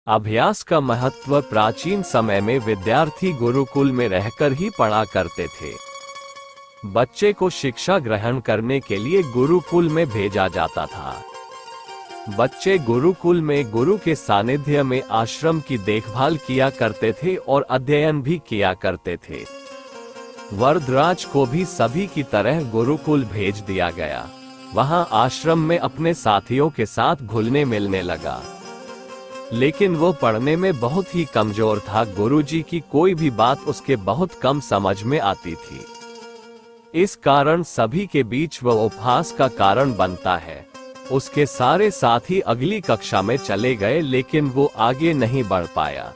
अभ्यास का महत्व प्राचीन समय में विद्यार्थी गुरुकुल में रहकर ही पढ़ा करते थे। बच्चे को शिक्षा ग्रहण करने के लिए गुरुकुल में भेजा जाता था। बच्चे गुरुकुल में गुरु के सानिध्य में आश्रम की देखभाल किया करते थे और अध्ययन भी किया करते थे। वरदराज को भी सभी की तरह गुरुकुल भेज दिया गया। वहां आश्रम में अपने साथियों के साथ घुलने मिलने लगा, लेकिन वो पढ़ने में बहुत ही कमजोर था। गुरुजी की कोई भी बात उसके बहुत कम समझ में आती थी। इस कारण सभी के बीच वह उपहास का कारण बनता है। उसके सारे साथी अगली कक्षा में चले गए, लेकिन वो आगे नहीं बढ़ पाया।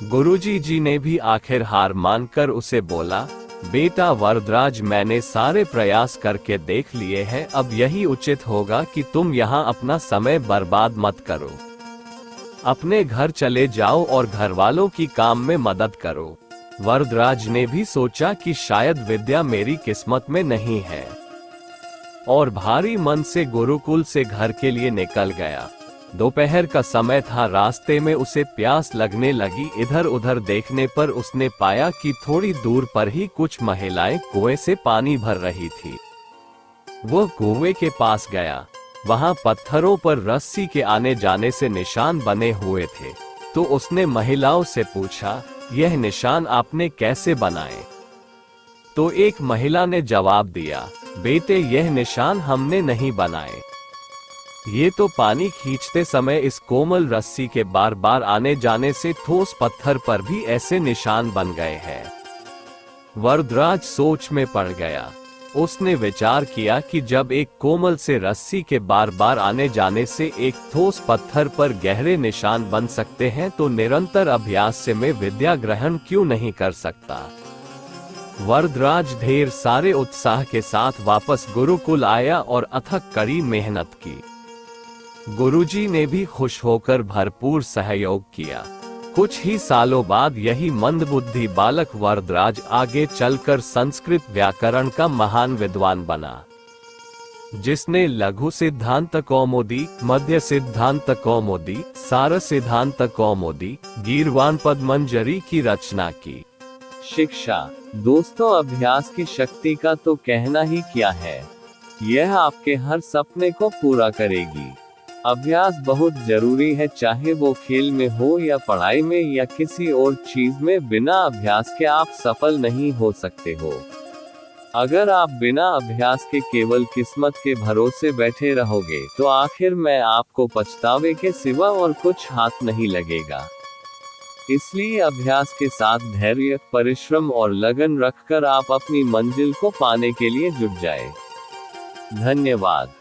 गुरुजी जी ने भी आखिर हार मानकर उसे बोला, बेटा वरदराज, मैंने सारे प्रयास करके देख लिए हैं, अब यही उचित होगा कि तुम यहाँ अपना समय बर्बाद मत करो। अपने घर चले जाओ और घर वालों की काम में मदद करो। वरदराज ने भी सोचा कि शायद विद्या मेरी किस्मत में नहीं है, और भारी मन से गुरुकुल से घर के लिए निकल गया। दोपहर का समय था। रास्ते में उसे प्यास लगने लगी। इधर उधर देखने पर उसने पाया कि थोड़ी दूर पर ही कुछ महिलाएं कुएं से पानी भर रही थी। वो कुएं के पास गया। वहां पत्थरों पर रस्सी के आने जाने से निशान बने हुए थे। तो उसने महिलाओं से पूछा, यह निशान आपने कैसे बनाए? तो एक महिला ने जवाब दिया, बेटे, यह निशान हमने नहीं बनाए। ये तो पानी खींचते समय इस कोमल रस्सी के बार बार आने जाने से ठोस पत्थर पर भी ऐसे निशान बन गए हैं। वरदराज सोच में पड़ गया। उसने विचार किया कि जब एक कोमल से रस्सी के बार बार आने जाने से एक ठोस पत्थर पर गहरे निशान बन सकते हैं, तो निरंतर अभ्यास से मैं विद्या ग्रहण क्यों नहीं कर सकता। वरदराज ढेर सारे उत्साह के साथ वापस गुरुकुल आया और अथक कड़ी मेहनत की। गुरुजी ने भी खुश होकर भरपूर सहयोग किया। कुछ ही सालों बाद यही मंदबुद्धि बालक वरदराज आगे चलकर संस्कृत व्याकरण का महान विद्वान बना, जिसने लघु सिद्धांत कौमुदी, मध्य सिद्धांत कौमुदी, सार सिद्धांत कौमुदी, गीर्वाण पद्मंजरी की रचना की। शिक्षा। दोस्तों, अभ्यास की शक्ति का तो कहना ही क्या है। यह आपके हर सपने को पूरा करेगी। अभ्यास बहुत जरूरी है, चाहे वो खेल में हो या पढ़ाई में या किसी और चीज में। बिना अभ्यास के आप सफल नहीं हो सकते हो। अगर आप बिना अभ्यास के केवल किस्मत के भरोसे बैठे रहोगे, तो आखिर में आपको पछतावे के सिवा और कुछ हाथ नहीं लगेगा। इसलिए अभ्यास के साथ धैर्य, परिश्रम और लगन रखकर आप अपनी मंजिल को पाने के लिए जुट जाए। धन्यवाद।